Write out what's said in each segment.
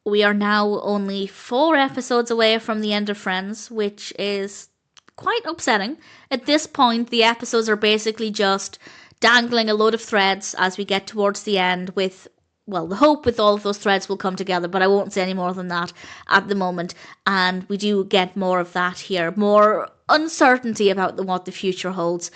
We are now only 4 episodes away from the end of Friends, which is quite upsetting. At this point, the episodes are basically just dangling a load of threads as we get towards the end with, well, the hope with all of those threads will come together, but I won't say any more than that at the moment. And we do get more of that here, more uncertainty about what the future holds.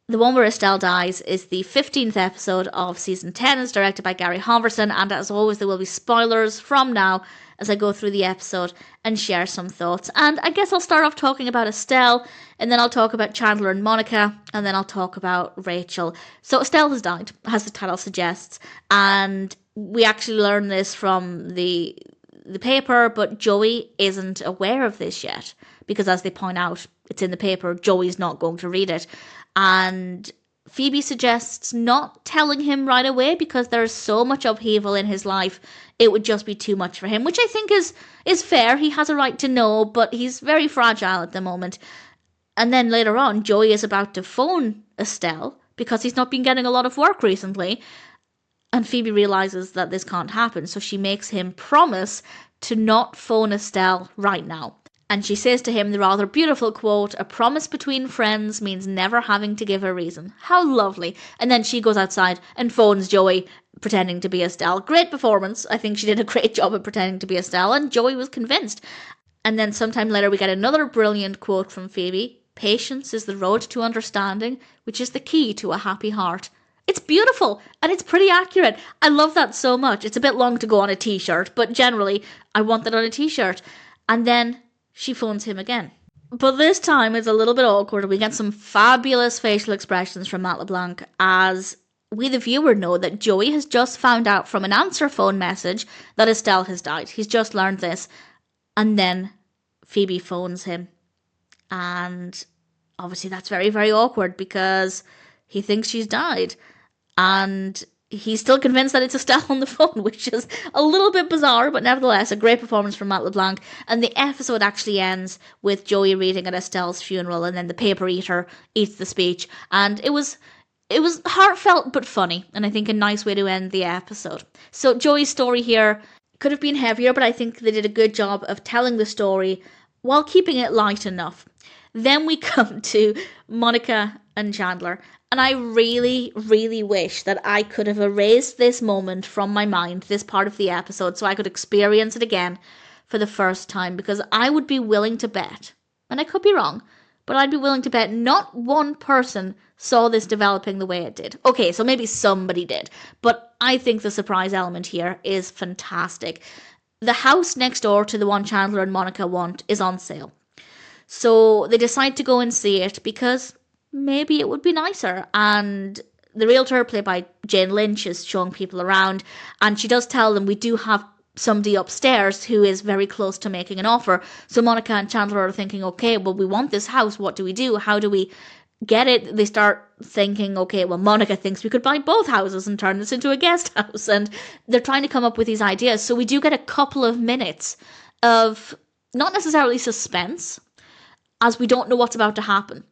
The one where Estelle dies is the 15th episode of season 10. It's directed by Gary Halvorson, and as always, there will be spoilers from now as I go through the episode and share some thoughts. And I guess I'll start off talking about Estelle, and then I'll talk about Chandler and Monica, and then I'll talk about Rachel. So Estelle has died, as the title suggests, and we actually learn this from the paper, but Joey isn't aware of this yet, because as they point out, it's in the paper, Joey's not going to read it. And Phoebe suggests not telling him right away because there's so much upheaval in his life, it would just be too much for him, which I think is fair. He has a right to know, but he's very fragile at the moment. And then later on, Joey is about to phone Estelle because he's not been getting a lot of work recently. And Phoebe realizes that this can't happen, so she makes him promise to not phone Estelle right now. And she says to him the rather beautiful quote, "A promise between friends means never having to give a reason." How lovely. And then she goes outside and phones Joey, pretending to be Estelle. Great performance. I think she did a great job of pretending to be Estelle, and Joey was convinced. And then sometime later we get another brilliant quote from Phoebe. "Patience is the road to understanding, which is the key to a happy heart." It's beautiful, and it's pretty accurate. I love that so much. It's a bit long to go on a t-shirt, but generally, I want that on a t-shirt. And then she phones him again. But this time it's a little bit awkward. We get some fabulous facial expressions from Matt LeBlanc as we, the viewer, know that Joey has just found out from an answer phone message that Estelle has died. He's just learned this. And then Phoebe phones him. And obviously that's very, very awkward because he thinks she's died. And he's still convinced that it's Estelle on the phone, which is a little bit bizarre, but nevertheless a great performance from Matt LeBlanc. And the episode actually ends with Joey reading at Estelle's funeral, and then the paper eater eats the speech. And it was heartfelt but funny, and I think a nice way to end the episode. So Joey's story here could have been heavier, but I think they did a good job of telling the story while keeping it light enough. Then we come to Monica and Chandler. And I really, really wish that I could have erased this moment from my mind, this part of the episode, so I could experience it again for the first time, because I would be willing to bet, and I could be wrong, but I'd be willing to bet not one person saw this developing the way it did. Okay, so maybe somebody did, but I think the surprise element here is fantastic. The house next door to the one Chandler and Monica want is on sale. So they decide to go and see it because maybe it would be nicer. And the realtor, played by Jane Lynch, is showing people around, and she does tell them we do have somebody upstairs who is very close to making an offer. So Monica and Chandler are thinking, okay, well, we want this house. What do we do? How do we get it? They start thinking, okay, well, Monica thinks we could buy both houses and turn this into a guest house. And they're trying to come up with these ideas. So we do get a couple of minutes of not necessarily suspense, as we don't know what's about to happen.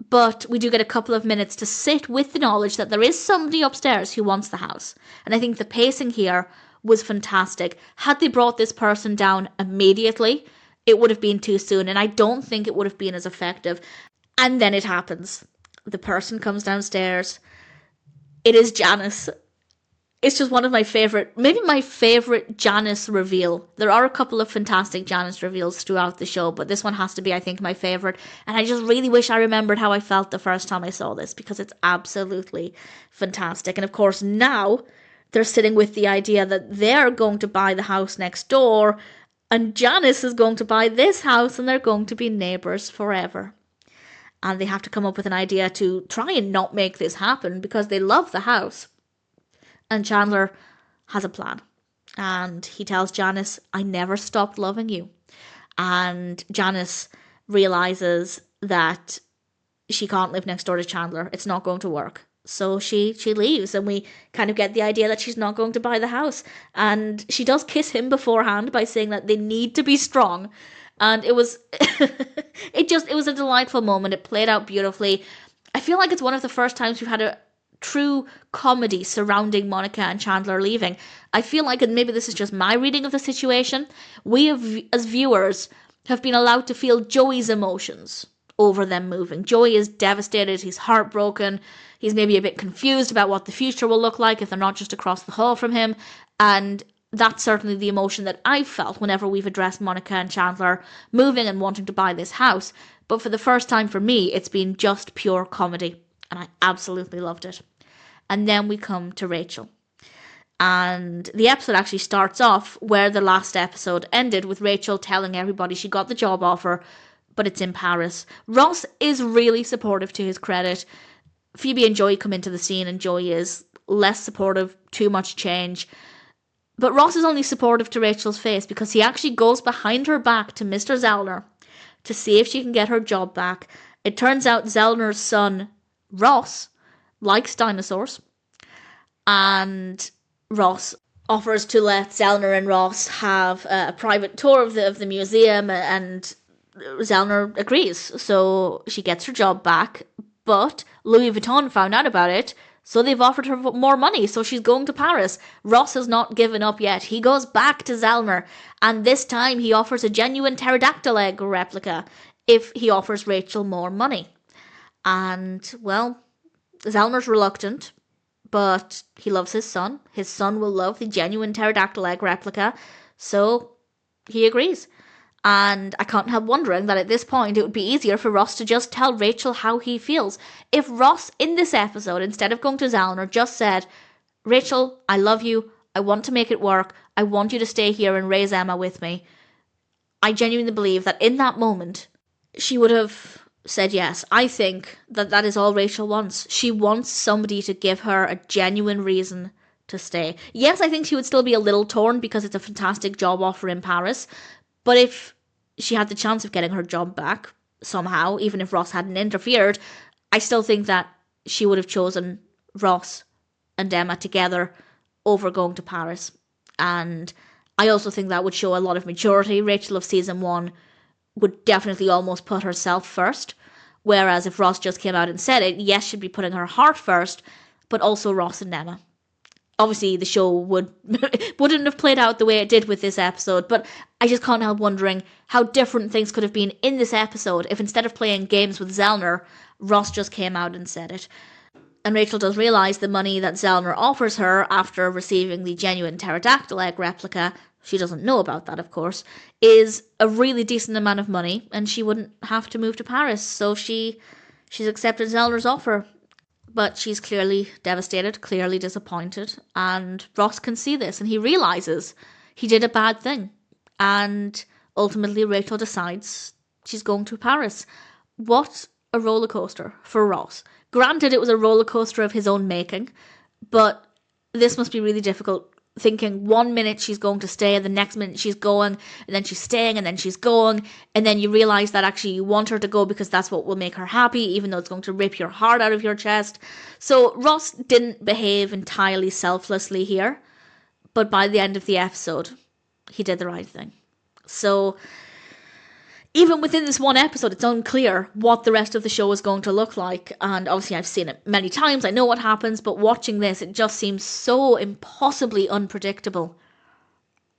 But we do get a couple of minutes to sit with the knowledge that there is somebody upstairs who wants the house. And I think the pacing here was fantastic. Had they brought this person down immediately, it would have been too soon. And I don't think it would have been as effective. And then it happens. The person comes downstairs. It is Janice. It's just one of my favourite, maybe my favourite Janice reveal. There are a couple of fantastic Janice reveals throughout the show, but this one has to be, I think, my favourite. And I just really wish I remembered how I felt the first time I saw this, because it's absolutely fantastic. And of course, now they're sitting with the idea that they're going to buy the house next door, and Janice is going to buy this house, and they're going to be neighbours forever. And they have to come up with an idea to try and not make this happen, because they love the house. And Chandler has a plan. And he tells Janice, "I never stopped loving you." And Janice realizes that she can't live next door to Chandler. It's not going to work. So she leaves, and we kind of get the idea that she's not going to buy the house. And she does kiss him beforehand by saying that they need to be strong. And it was it was a delightful moment. It played out beautifully. I feel like it's one of the first times we've had a true comedy surrounding Monica and Chandler leaving. I feel like, and maybe this is just my reading of the situation, we have, as viewers, have been allowed to feel Joey's emotions over them moving. Joey is devastated, he's heartbroken, he's maybe a bit confused about what the future will look like if they're not just across the hall from him, and that's certainly the emotion that I've felt whenever we've addressed Monica and Chandler moving and wanting to buy this house. But for the first time for me, it's been just pure comedy, and I absolutely loved it. And then we come to Rachel. And the episode actually starts off where the last episode ended, with Rachel telling everybody she got the job offer, but it's in Paris. Ross is really supportive, to his credit. Phoebe and Joey come into the scene, and Joey is less supportive, too much change. But Ross is only supportive to Rachel's face because he actually goes behind her back to Mr. Zelner to see if she can get her job back. It turns out Zelner's son, Ross, likes dinosaurs, and Ross offers to let Zelner and Ross have a private tour of the museum, and Zelner agrees. So she gets her job back, but Louis Vuitton found out about it, so they've offered her more money, so she's going to Paris. Ross has not given up yet. He goes back to Zelner, and this time he offers a genuine pterodactyl egg replica if he offers Rachel more money. And, well, Zelner's reluctant, but he loves his son. His son will love the genuine pterodactyl egg replica, so he agrees. And I can't help wondering that at this point it would be easier for Ross to just tell Rachel how he feels. If Ross, in this episode, instead of going to Zelner, just said, Rachel, I love you, I want to make it work, I want you to stay here and raise Emma with me, I genuinely believe that in that moment, she would have said yes. I think that that is all Rachel wants. She wants somebody to give her a genuine reason to stay. Yes, I think she would still be a little torn because it's a fantastic job offer in Paris, but if she had the chance of getting her job back somehow, even if Ross hadn't interfered, I still think that she would have chosen Ross and Emma together over going to Paris. And I also think that would show a lot of maturity. Rachel of season 1 would definitely almost put herself first, whereas if Ross just came out and said it, yes, she'd be putting her heart first, but also Ross and Emma. Obviously, the show wouldn't have played out the way it did with this episode, but I just can't help wondering how different things could have been in this episode if instead of playing games with Zelner, Ross just came out and said it. And Rachel does realise the money that Zelner offers her after receiving the genuine pterodactyl egg replica, she doesn't know about that, of course, is a really decent amount of money, and she wouldn't have to move to Paris, so she's accepted Zelner's offer. But she's clearly devastated, clearly disappointed, and Ross can see this, and he realises he did a bad thing. And ultimately Rachel decides she's going to Paris. What a roller coaster for Ross. Granted, it was a roller coaster of his own making, but this must be really difficult, thinking 1 minute she's going to stay, and the next minute she's going, and then she's staying, and then she's going, and then you realise that actually you want her to go because that's what will make her happy, even though it's going to rip your heart out of your chest. So Ross didn't behave entirely selflessly here, but by the end of the episode, he did the right thing. So even within this one episode, it's unclear what the rest of the show is going to look like. And obviously I've seen it many times, I know what happens, but watching this, it just seems so impossibly unpredictable.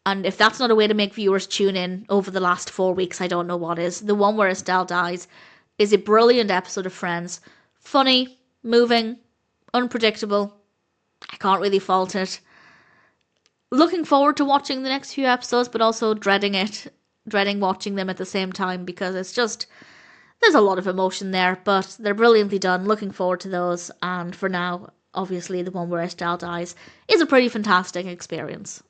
And if that's not a way to make viewers tune in over the last 4 weeks, I don't know what is. The one where Estelle dies is a brilliant episode of Friends. Funny, moving, unpredictable. I can't really fault it. Looking forward to watching the next few episodes, but also dreading watching them at the same time, because it's just, there's a lot of emotion there, but they're brilliantly done. Looking forward to those, and for now, obviously the one where Estelle dies is a pretty fantastic experience.